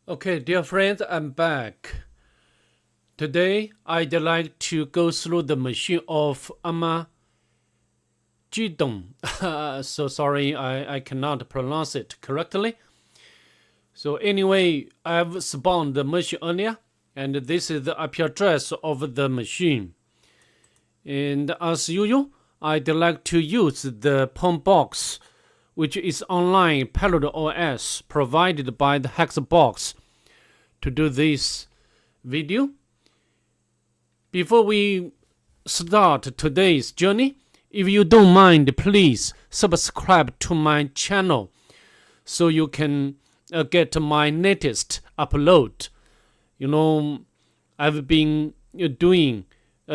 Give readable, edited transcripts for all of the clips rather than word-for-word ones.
Okay, dear friends, I'm back. Today, I'd like to go through the machine of Armageddon. So sorry, I cannot pronounce it correctly. So anyway, I've spawned the machine earlier, and this is the IP address of the machine. And as usual, I'd like to use the Pentesting, which is online parallel OS provided by the Hackthebox, to do this video. Before we start today's journey, if you don't mind, please subscribe to my channel so you can get my latest upload. You know, I've been doing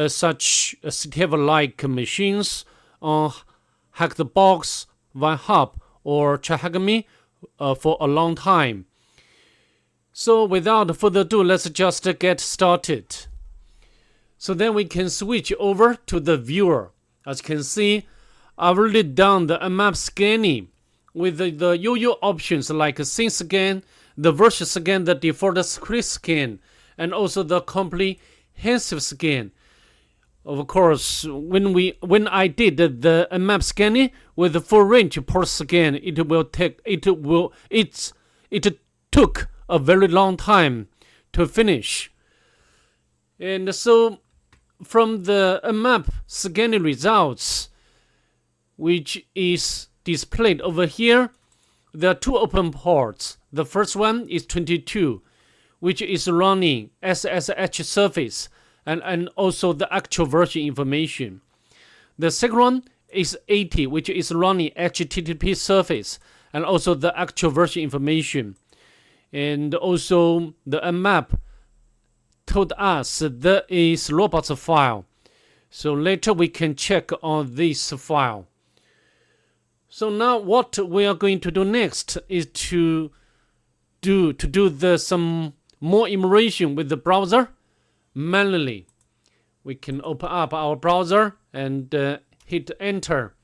such Steve-like machines on Hackthebox, OneHub, or TryHackMe for a long time. So without further ado, let's just get started. So then we can switch over to the viewer. As you can see, I've already done the map scanning with the usual options like scene scan, the version scan, the default script scan, and also the comprehensive scan. Of course, when I did the map scanning with the full range port scan, it took a very long time to finish. And so from the map scanning results, which is displayed over here, there are two open ports. The first one is 22, which is running SSH surface and also the actual version information. The second one is 80, which is running HTTP surface and also the actual version information. And also the map told us there is robots file. So later we can check on this file. So now what we are going to do next is to do some more immersion with the browser manually. We can open up our browser and hit enter.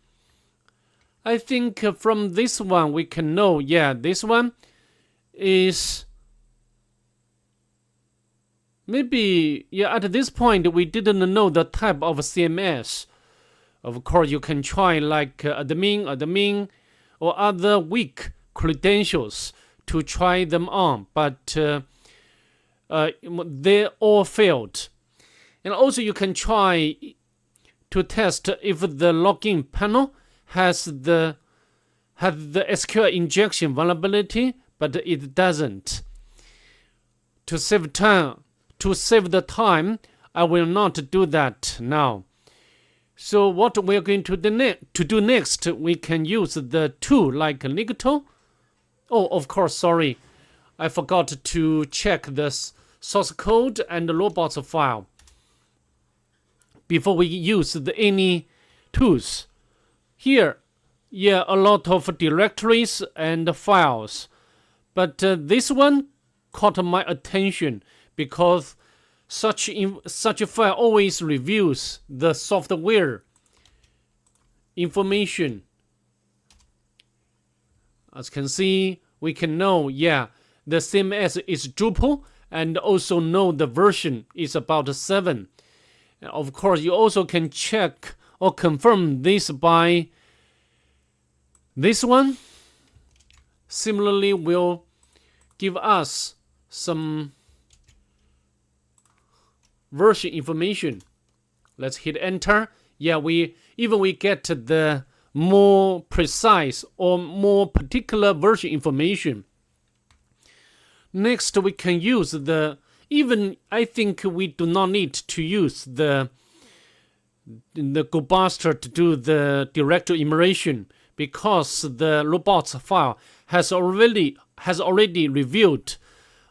I think from this one we can know, this one is maybe, at this point we didn't know the type of CMS. Of course, you can try like admin, or other weak credentials to try them on, but they all failed. And also you can try to test if the login panel has the SQL injection vulnerability, but it doesn't. To save the time, I will not do that now. So what we're going to do next, we can use the tool like Ligto. Oh, of course, sorry, I forgot to check the source code and the robots file before we use any tools. Here, a lot of directories and files. But this one caught my attention because such a file always reveals the software information. As you can see, we can know, the CMS is Drupal, and also know the version is about 7. And of course, you also can check or confirm this by this one. Similarly, will give us some version information. Let's hit enter. We get the more precise or more particular version information. Next, we can use I think we do not need to use the GoBuster to do the directory immersion, because the robots file has already revealed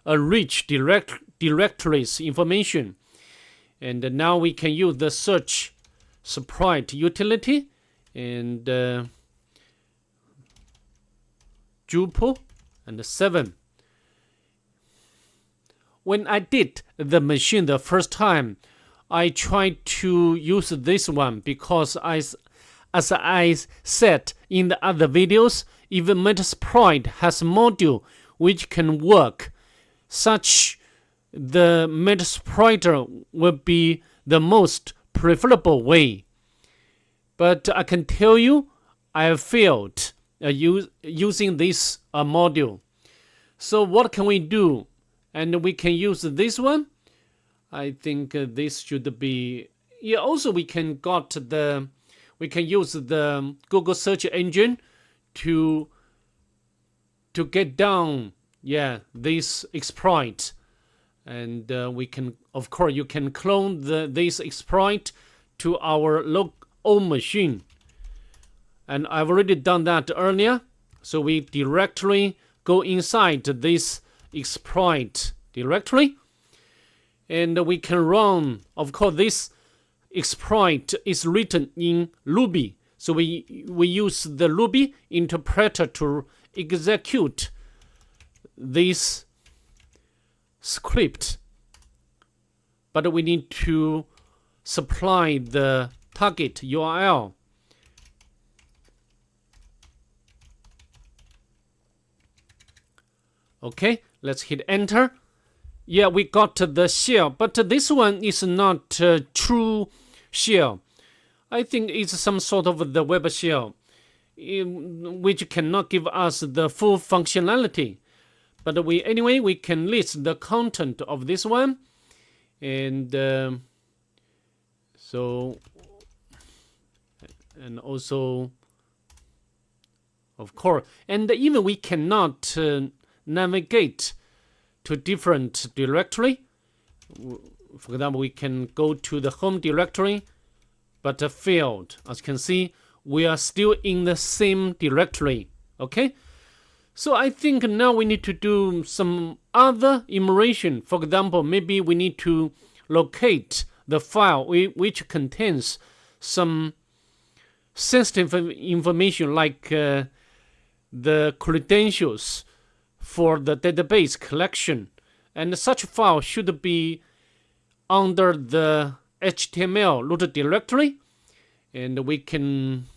a rich directories information. And now we can use the search sprite utility and Drupal and 7. When I did the machine the first time, I tried to use this one because as I said in the other videos, even Metasploit has a module which can work such the Metasploiter will be the most preferable way. But I can tell you, I have failed using this module. So what can we do? And we can use this one. I think this should be. Yeah. Also, we can use the Google search engine to get down. Yeah, this exploit, and we can, of course, you can clone this exploit to our own machine. And I've already done that earlier. So we directly go inside this exploit directory, and we can run. Of course, this exploit is written in Ruby, so we use the Ruby interpreter to execute this script. But we need to supply the target URL. Okay, let's hit enter. Yeah, we got the shell, but this one is not true shell. I think it's some sort of the web shell, which cannot give us the full functionality. But anyway, we can list the content of this one, and also, of course, and even we cannot navigate to different directory. For example, we can go to the home directory, but failed. As you can see, we are still in the same directory. Okay, so I think now we need to do some other enumeration. For example, maybe we need to locate the file which contains some sensitive information, like the credentials for the database collection, and such file should be under the HTML root directory, and we can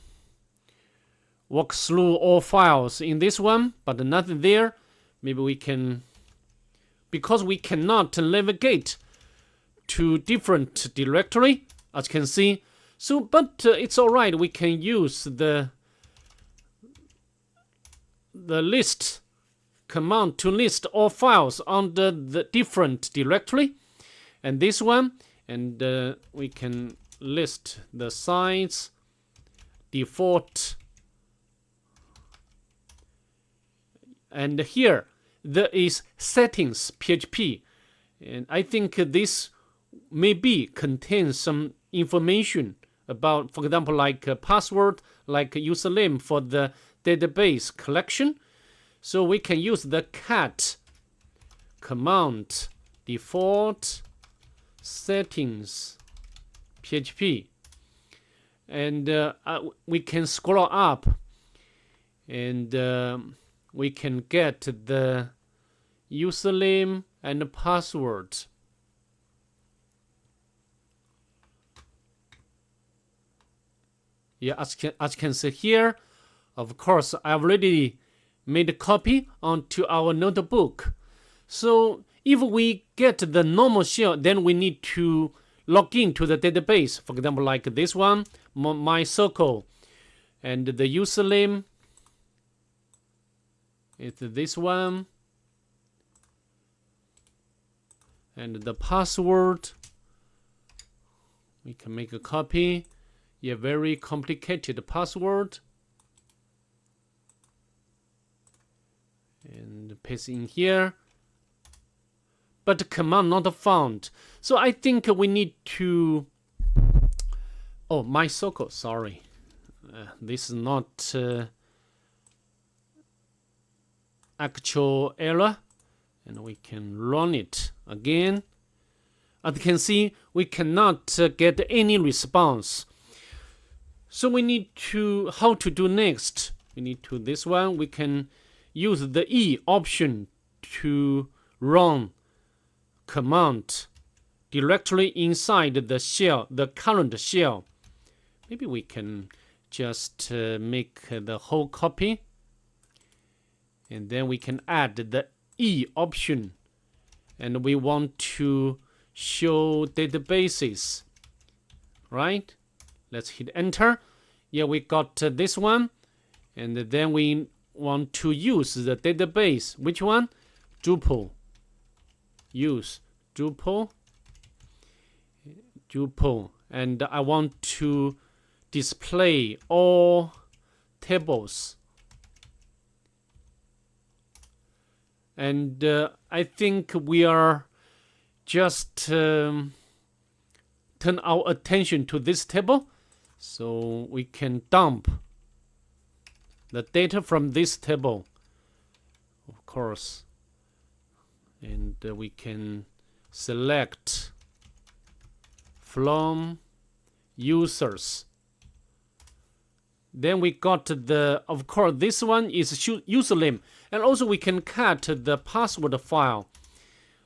walk through all files in this one, but nothing there. Maybe we can, because we cannot navigate to different directory, as you can see. So, but it's all right. We can use the list command to list all files under the different directory, and this one, and we can list the size, default, and here there is settings PHP, and I think this maybe contains some information about, for example, like a password, like a username for the database collection. So we can use the cat command, default settings PHP, and we can scroll up, and we can get the username and password. Yeah, as you can see here, of course, I've already made a copy onto our notebook. So if we get the normal shell, then we need to log into the database. For example, like this one, my circle, and the username is this one, and the password, we can make a copy. Yeah, very complicated password, and paste in here, but command not found. So I think we need to, oh, my circle, sorry, this is not actual error, and we can run it again. As you can see, we cannot get any response. So we need to, how to do next? We need to this one, we can use the E option to run command directly inside the shell, the current shell. Maybe we can just make the whole copy, and then we can add the E option and we want to show databases, right? Let's hit enter. Yeah, we got this one, and then we want to use the database. Which one? Drupal. Use Drupal, and I want to display all tables. And I think we are just turn our attention to this table, so we can dump the data from this table, of course, and we can select from users. Then we got the, of course, this one is username, and also we can cut the password file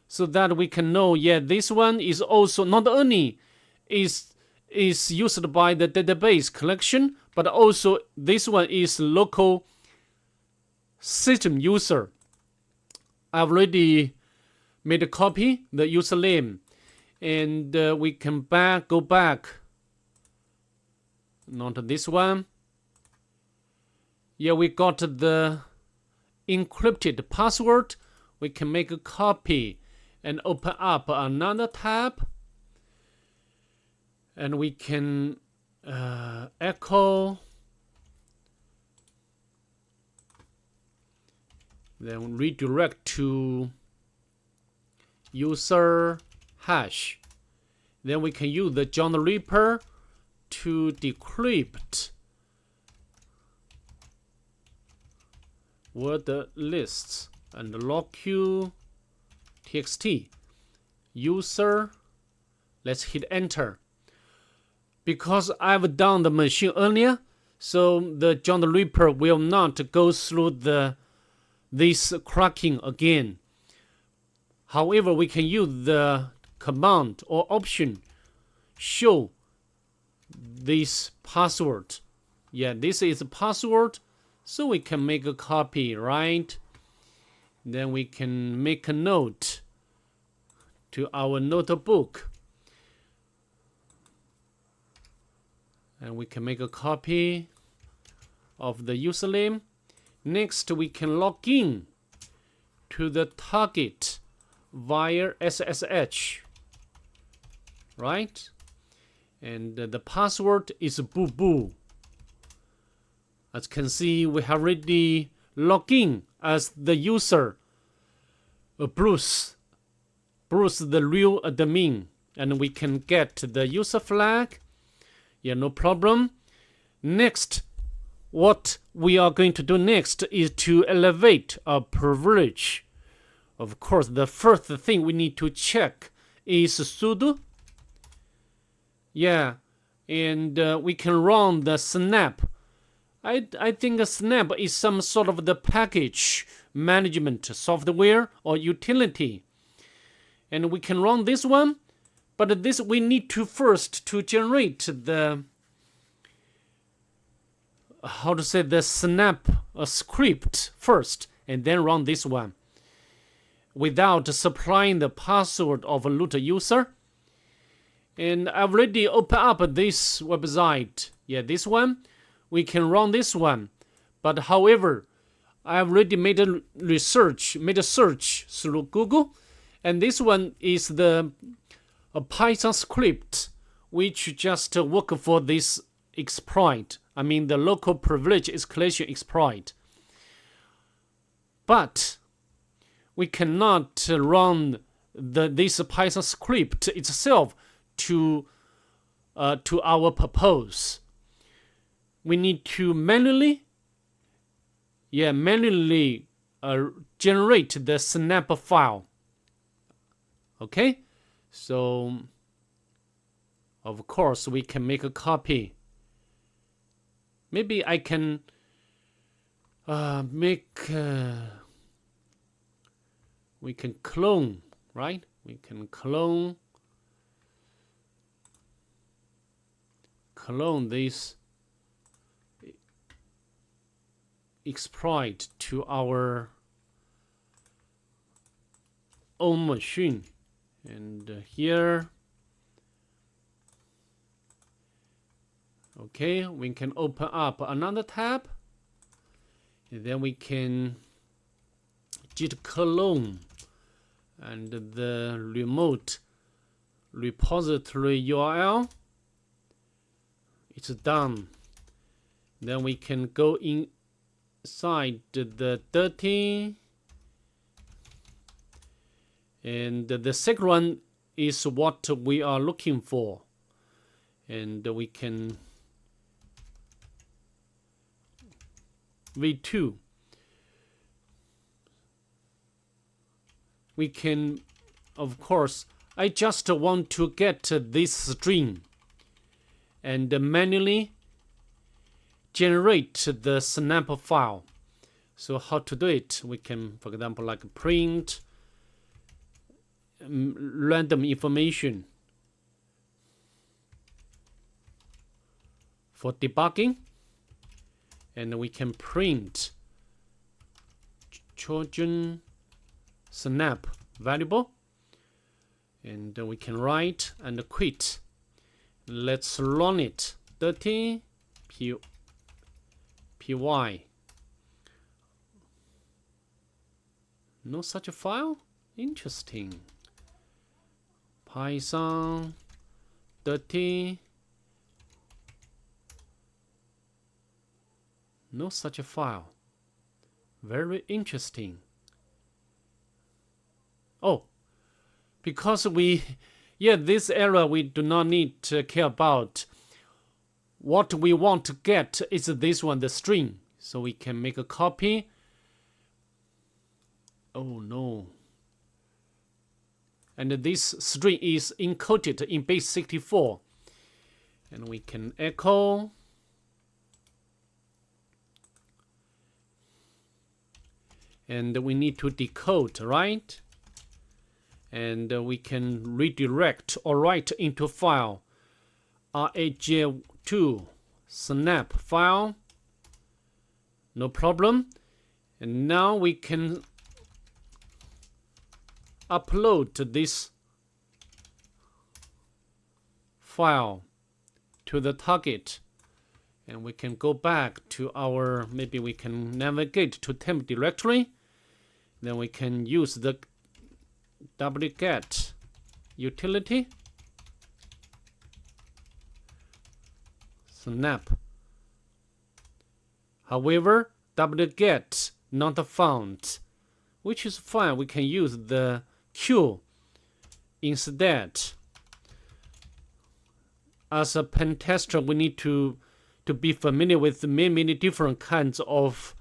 so that we can know, yeah, this one is also not only is used by the database collection, but also this one is local system user. I've already made a copy, the username, and we can go back, not this one. Yeah, we got the encrypted password. We can make a copy and open up another tab, and we can echo, then redirect to user hash. Then we can use the John the Ripper to decrypt word lists and log queue txt user. Let's hit enter. Because I've done the machine earlier, so the John the Ripper will not go through this cracking again. However, we can use the command or option show this password. Yeah, this is a password, so we can make a copy, right? Then we can make a note to our notebook, and we can make a copy of the username. Next, we can log in to the target via SSH, right? And the password is boo boo. As you can see, we have already logged in as the user, Bruce, the real admin, and we can get the user flag. Yeah, no problem. Next, what we are going to do next is to elevate our privilege. Of course, the first thing we need to check is sudo. Yeah, and we can run the snap. I think snap is some sort of the package management software or utility. And we can run this one, but this we need to first to generate the, how to say, the snap script first, and then run this one without supplying the password of a root user. And I've already opened up this website. Yeah, this one. We can run this one. But however, I've already made a search through Google. And this one is a Python script which just work for this exploit. I mean the local privilege escalation exploit. But we cannot run this Python script itself to our purpose. We need to manually generate the snap file. Okay, so of course we can make a copy. Maybe I can we can clone, right? We can clone this exploit to our own machine. And here, okay, we can open up another tab. And then we can git clone and the remote repository URL. It's done. Then we can go inside the dirty. And the second one is what we are looking for. And we can v2. We can, of course, I just want to get this string and manually generate the snap file. So how to do it? We can, for example, like print random information for debugging, and we can print Trojan snap variable, and we can write and quit. Let's run it. Dirty py. No such a file? Interesting. Python dirty. No such a file. Very interesting. Oh, because this area we do not need to care about. What we want to get is this one, the string. So we can make a copy. Oh no. And this string is encoded in base 64. And we can echo. And we need to decode, right? And we can redirect or write into file Armageddon snap file. No problem. And now we can upload this file to the target. And we can go back to our, maybe we can navigate to temp directory. Then we can use the wget utility. Snap. However, wget not found, which is fine. We can use the Q instead. As a pen tester, we need to be familiar with many different kinds of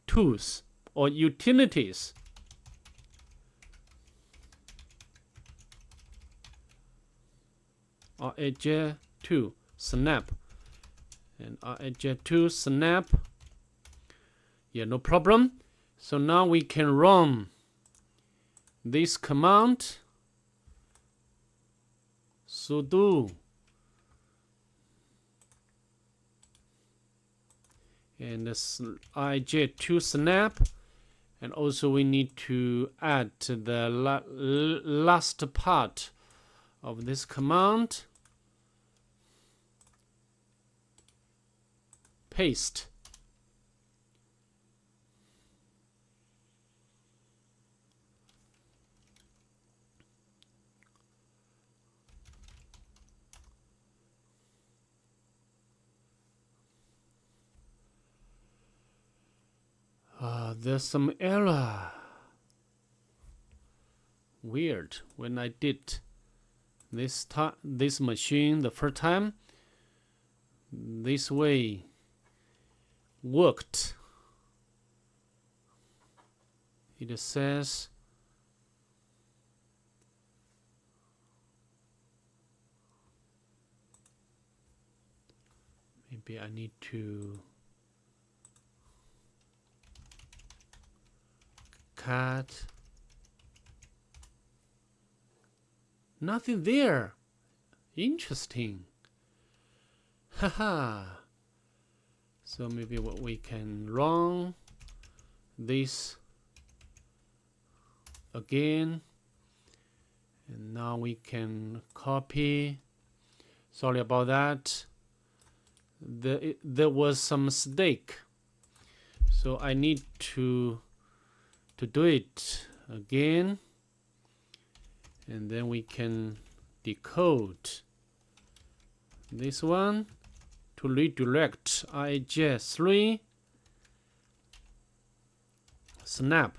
tools or utilities. Armageddon snap. And Armageddon snap. Yeah, no problem. So now we can run this command. Sudo. And this Armageddon snap. And also we need to add the last part of this command. Paste. There's some error. Weird. When I did this machine the first time, this way worked. It says maybe I need to cut. Nothing there. Interesting. Haha. So maybe what we can run this again. And now we can copy. Sorry about that. There was some mistake. So I need to do it again. And then we can decode this one to redirect IJ3 snap.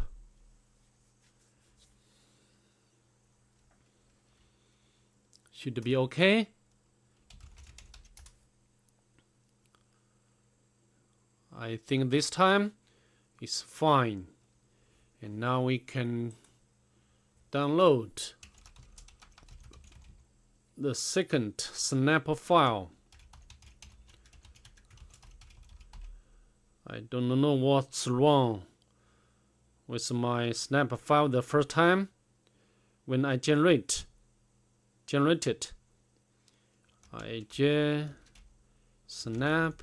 Should be okay. I think this time it's fine. And now we can download the second snap file. I don't know what's wrong with my snap file the first time when I generated IJ snap.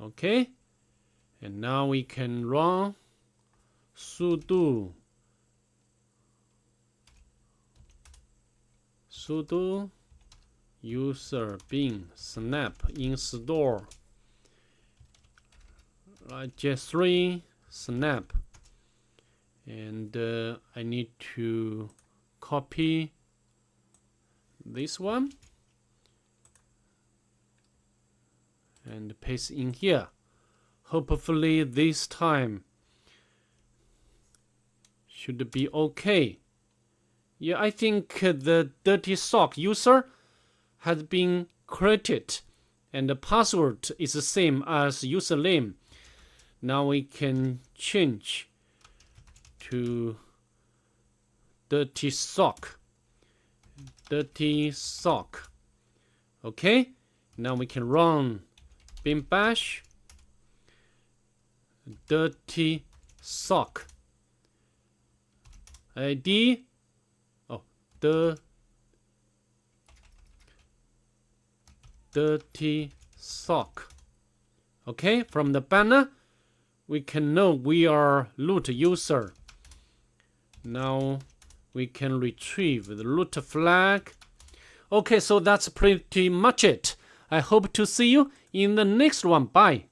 Okay, and now we can run sudo user bin snap install IJ3 snap, and I need to copy this one and paste in here. Hopefully this time should be okay. Yeah, I think the dirty sock user has been created and the password is the same as username. Now we can change to dirty sock. Okay, now we can run bin bash dirty sock id the dirty sock. Okay, from the banner we can know we are root user. Now we can retrieve the root flag. Okay, so that's pretty much it. I hope to see you in the next one. Bye.